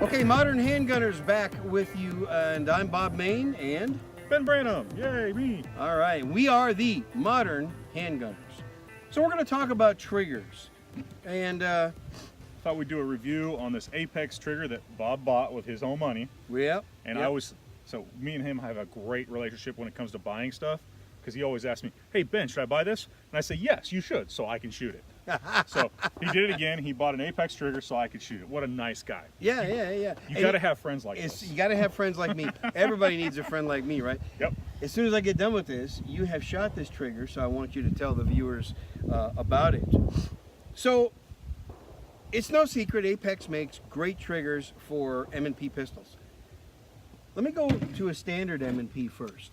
Okay, Modern Handgunners back with you, and I'm Bob Main, and Ben Branham, yay, me. all right, we are the Modern Handgunners. So we're going to talk about triggers, and Thought we'd do a review on this Apex trigger that Bob bought with his own money. yep, And yep. me and him have a great relationship when it comes to buying stuff, because he always asks me, hey Ben, should I buy this? And I say, yes, you should, so I can shoot it. So he did it again. He bought an Apex trigger so I could shoot it. What a nice guy. Yeah. You got to have friends like this. You got to have friends like me. Everybody needs a friend like me, right? Yep. As soon as I get done with this, you have shot this trigger, so I want you to tell the viewers about it. So, it's no secret Apex makes great triggers for M&P pistols. Let me go to a standard M&P first.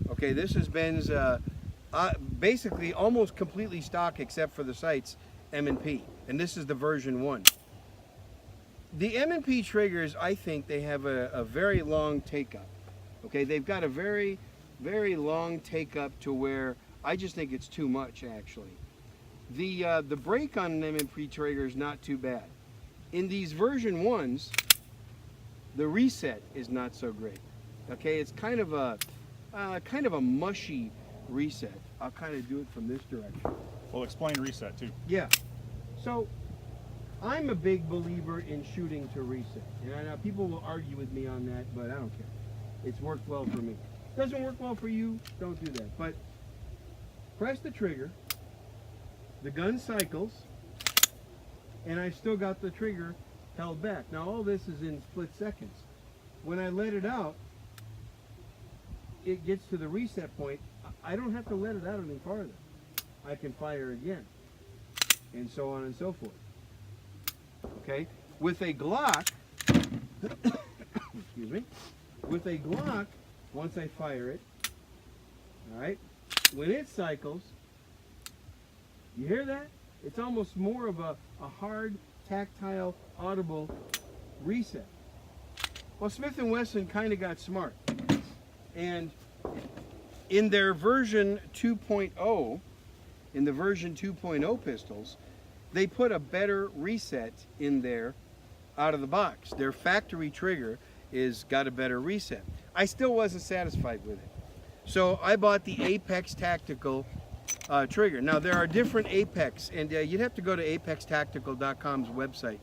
Okay, this is Ben's basically almost completely stock except for the sights M&P, and this is the version 1. The M&P triggers, I think they have a very long take-up. Okay, they've got a very, very long take-up to where I just think it's too much, actually. The break on an M&P trigger is not too bad. In these version 1s, the reset is not so great. Okay, it's kind of a mushy reset. I'll kind of do it from this direction. Well, explain reset too. Yeah. So, I'm a big believer in shooting to reset. And I know people will argue with me on that, but I don't care. It's worked well for me. Doesn't work well for you, don't do that. But press the trigger, the gun cycles, and I've still got the trigger held back. Now all this is in split seconds. When I let it out, it gets to the reset point. I don't have to let it out any farther. I can fire again, and so on and so forth. Okay, with a Glock, excuse me, with a Glock, once I fire it, all right, when it cycles, you hear that? It's almost more of a hard, tactile, audible reset. Well, Smith & Wesson kind of got smart, and in their version 2.0, in the version 2.0 pistols, they put a better reset in there out of the box. Their factory trigger is got a better reset. I still wasn't satisfied with it. So I bought the Apex Tactical trigger. Now there are different Apex, and you'd have to go to apextactical.com's website.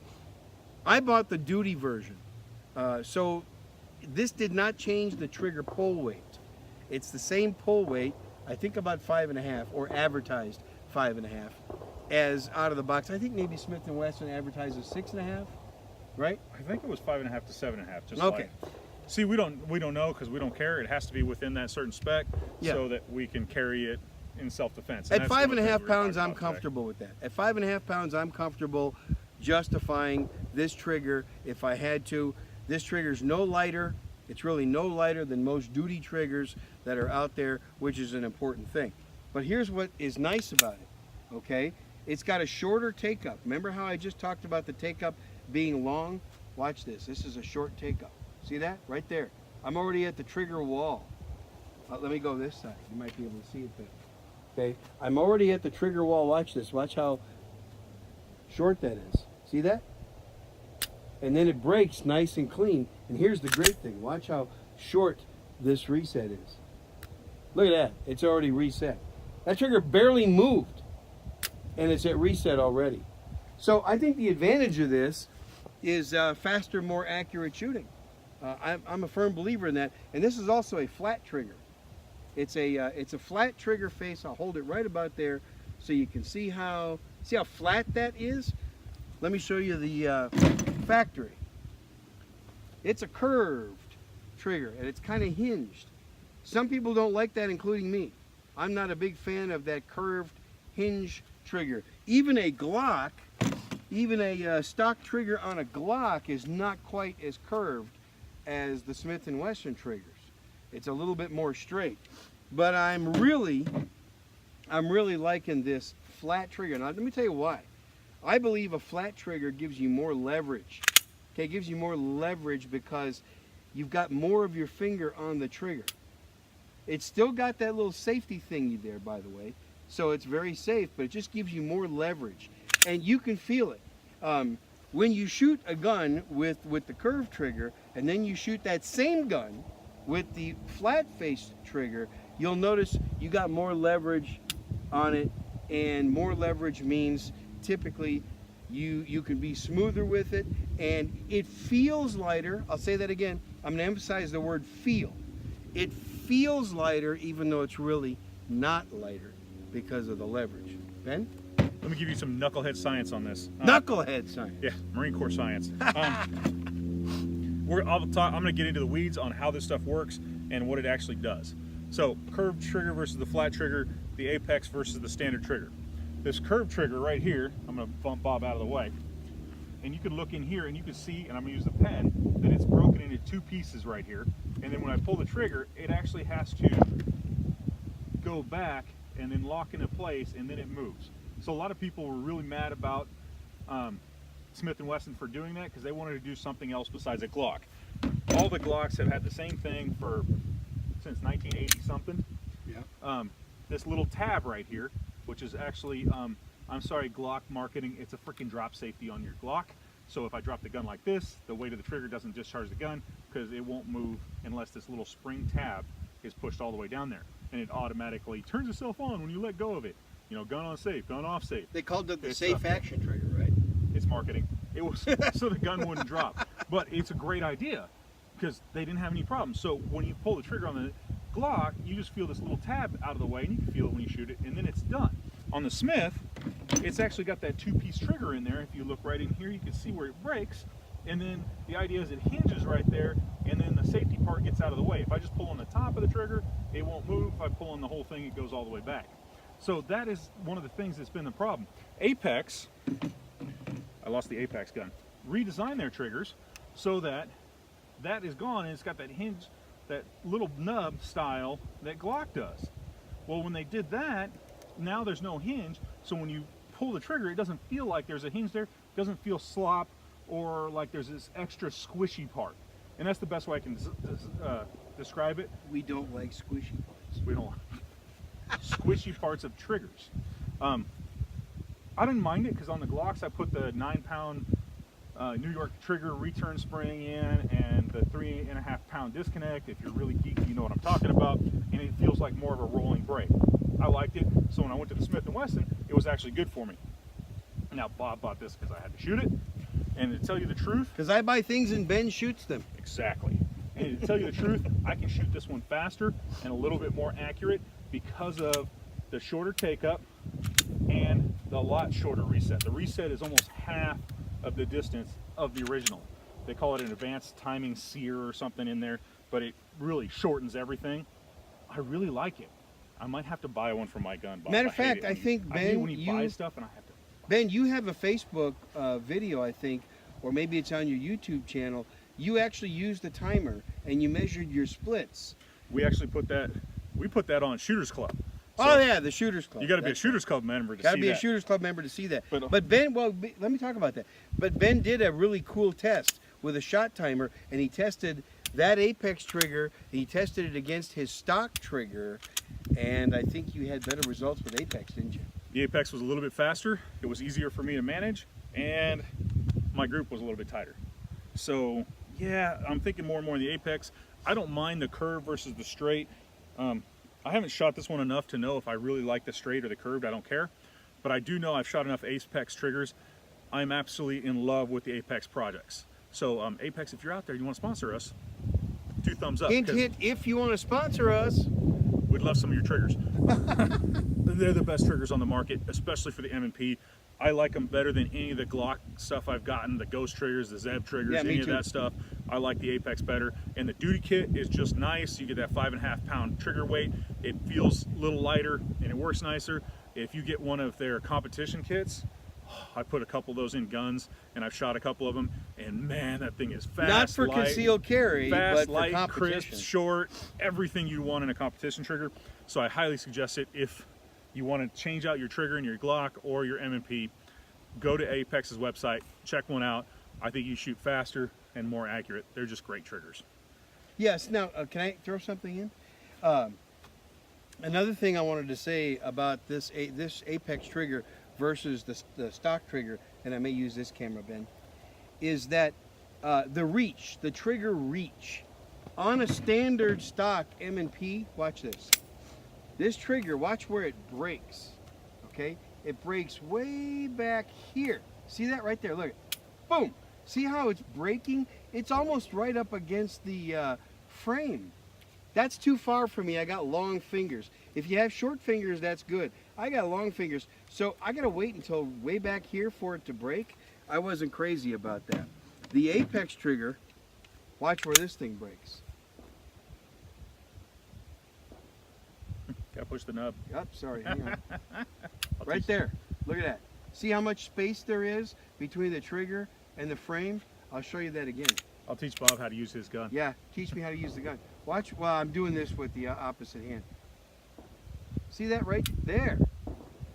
I bought the duty version. So this did not change the trigger pull weight. It's the same pull weight, I think about 5.5, or advertised 5.5, as out of the box. I think maybe Smith & Wesson advertises 6.5, right? I think it was 5.5 to 7.5. Just okay. Like, see, we don't know because we don't care. It has to be within that certain spec so that we can carry it in self-defense. At 5.5 pounds, I'm comfortable with that. At 5.5 pounds, I'm comfortable justifying this trigger if I had to. This trigger's no lighter. It's really no lighter than most duty triggers that are out there, which is an important thing. But here's what is nice about it, okay? It's got a shorter take-up. Remember how I just talked about the take-up being long? Watch this. This is a short take-up. See that? Right there. I'm already at the trigger wall. Let me go this side. You might be able to see it better. Okay? I'm already at the trigger wall. Watch this. Watch how short that is. See that? And then it breaks nice and clean. And here's the great thing. Watch how short this reset is. Look at that. It's already reset. That trigger barely moved. And it's at reset already. So I think the advantage of this is faster, more accurate shooting. I'm a firm believer in that. And this is also a flat trigger. It's a flat trigger face. I'll hold it right about there so you can see how flat that is. Let me show you the factory. It's a curved trigger and it's kind of hinged. Some people don't like that, including me. I'm not a big fan of that curved hinge trigger. Even a Glock, even a stock trigger on a Glock is not quite as curved as the Smith & Wesson triggers. It's a little bit more straight. But I'm really liking this flat trigger. Now let me tell you why. I believe a flat trigger gives you more leverage. Okay, it gives you more leverage because you've got more of your finger on the trigger. It's still got that little safety thingy there, by the way, so it's very safe, but it just gives you more leverage. And you can feel it. When you shoot a gun with the curved trigger, and then you shoot that same gun with the flat face trigger, you'll notice you got more leverage on it, and more leverage means typically you can be smoother with it, and it feels lighter. I'll say that again. I'm going to emphasize the word feel. It feels lighter, even though it's really not lighter because of the leverage. Ben? Let me give you some knucklehead science on this. Knucklehead science. Yeah, Marine Corps science. I'm going to get into the weeds on how this stuff works and what it actually does. So, curved trigger versus the flat trigger, the apex versus the standard trigger. This curved trigger right here, I'm going to bump Bob out of the way, and you can look in here and you can see, and I'm going to use the pen, that it's broken into two pieces right here. And then when I pull the trigger, it actually has to go back and then lock into place, and then it moves. So a lot of people were really mad about Smith & Wesson for doing that because they wanted to do something else besides a Glock. All the Glocks have had the same thing since 1980 something. Yeah. This little tab right here, which is actually, I'm sorry, Glock marketing, it's a freaking drop safety on your Glock. So if I drop the gun like this, the weight of the trigger doesn't discharge the gun because it won't move unless this little spring tab is pushed all the way down there. And it automatically turns itself on when you let go of it. You know, gun on safe, gun off safe. They called it the safe action trigger, right? It's marketing. It was so the gun wouldn't drop. But it's a great idea because they didn't have any problems. So when you pull the trigger on the Glock, you just feel this little tab out of the way, and you can feel it when you shoot it, and then it's done. On the Smith, it's actually got that two-piece trigger in there. If you look right in here, you can see where it breaks. And then the idea is it hinges right there, and then the safety part gets out of the way. If I just pull on the top of the trigger, it won't move. If I pull on the whole thing, it goes all the way back. So that is one of the things that's been the problem. Apex, I lost the Apex gun, redesigned their triggers so that that is gone, and it's got that hinge, that little nub style that Glock does. Well, when they did that, now there's no hinge, so when you pull the trigger, it doesn't feel like there's a hinge there. It doesn't feel slop or like there's this extra squishy part. And that's the best way I can describe it. We don't like squishy parts. We don't like squishy parts of triggers. I didn't mind it because on the Glocks I put the 9-pound New York trigger return spring in and the 3.5-pound disconnect. If you're really geeky, you know what I'm talking about. And it feels like more of a rolling brake. I liked it, so when I went to the Smith & Wesson, it was actually good for me. Now Bob bought this because I had to shoot it, and to tell you the truth, because I buy things and Ben shoots them. Exactly. And to tell you the truth, I can shoot this one faster and a little bit more accurate because of the shorter take-up and the lot shorter reset. The reset is almost half of the distance of the original. They call it an advanced timing sear or something in there, but it really shortens everything. I really like it. I might have to buy one for my gun. Bob. Matter of fact, I think, I hate Ben, when he buys stuff and I have to. Ben, you have a Facebook video, I think, or maybe it's on your YouTube channel. You actually used the timer and you measured your splits. We actually put that on Shooters Club. So oh yeah, the Shooters Club. You got to be a Shooters Club member to see that. Got to be a Shooters Club member to see that. But Ben, well, let me talk about that. But Ben did a really cool test with a shot timer, and he tested that Apex trigger. He tested it against his stock trigger, and I think you had better results with Apex, didn't you? The Apex was a little bit faster. It was easier for me to manage, and my group was a little bit tighter. So yeah, I'm thinking more and more of the Apex. I don't mind the curve versus the straight. I haven't shot this one enough to know if I really like the straight or the curved. I don't care. But I do know I've shot enough Apex triggers. I'm absolutely in love with the Apex projects. So Apex, if you're out there, you want to sponsor us, 2 thumbs up. Hint, hint, if you want to sponsor us. We'd love some of your triggers. They're the best triggers on the market, especially for the M&P. I like them better than any of the Glock stuff I've gotten, the Ghost triggers, the Zeb triggers, yeah, any of that stuff. I like the Apex better. And the duty kit is just nice. You get that 5.5-pound trigger weight. It feels a little lighter and it works nicer. If you get one of their competition kits, I put a couple of those in guns and I've shot a couple of them, and man, that thing is fast. Not for light, concealed carry, fast, but light, for competition. crisp, short, everything you want in a competition trigger. So I highly suggest it if you want to change out your trigger in your Glock or your M&P. Go to Apex's website, check one out. I think you shoot faster and more accurate. They're just great triggers. Yes. Now, can I throw something in? Another thing I wanted to say about this Apex trigger versus the stock trigger, and I may use this camera, Ben, is that the reach, the trigger reach. On a standard stock M&P, watch this. This trigger, watch where it breaks, okay? It breaks way back here. See that right there, look. Boom. See how it's breaking? It's almost right up against the frame. That's too far for me. I got long fingers. If you have short fingers, that's good. I got long fingers, so I gotta wait until way back here for it to break. I wasn't crazy about that. The apex trigger, watch where this thing breaks. Gotta push the nub. Yep, sorry, hang on. Right there, look at that. See how much space there is between the trigger and the frame? I'll show you that again. I'll teach Bob how to use his gun. Yeah, teach me how to use the gun. Watch while I'm doing this with the opposite hand. See that right there?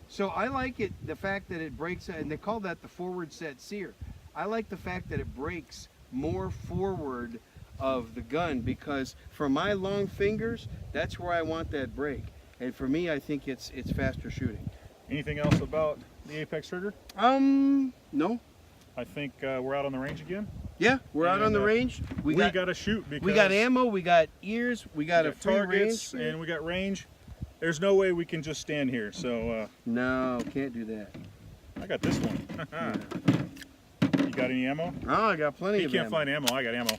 So I like it, the fact that it breaks, and they call that the forward set sear. I like the fact that it breaks more forward of the gun, because for my long fingers, that's where I want that break. And for me, I think it's faster shooting. Anything else about the apex trigger? No. I think we're out on the range again. Yeah, we're out on the range. We got to shoot because we got ammo, we got ears, we got a free targets, range, and we got range. There's no way we can just stand here. So no, can't do that. I got this one. You got any ammo? Oh, I got plenty You of can't ammo. find ammo. I got ammo.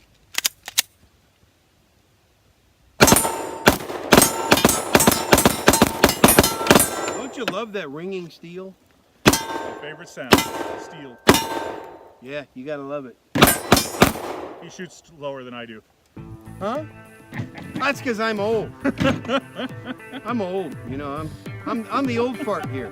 Don't you love that ringing steel? My favorite sound, steel. Yeah, you gotta love it. He shoots lower than I do. Huh? That's because I'm old. I'm old, you know. I'm the old fart here.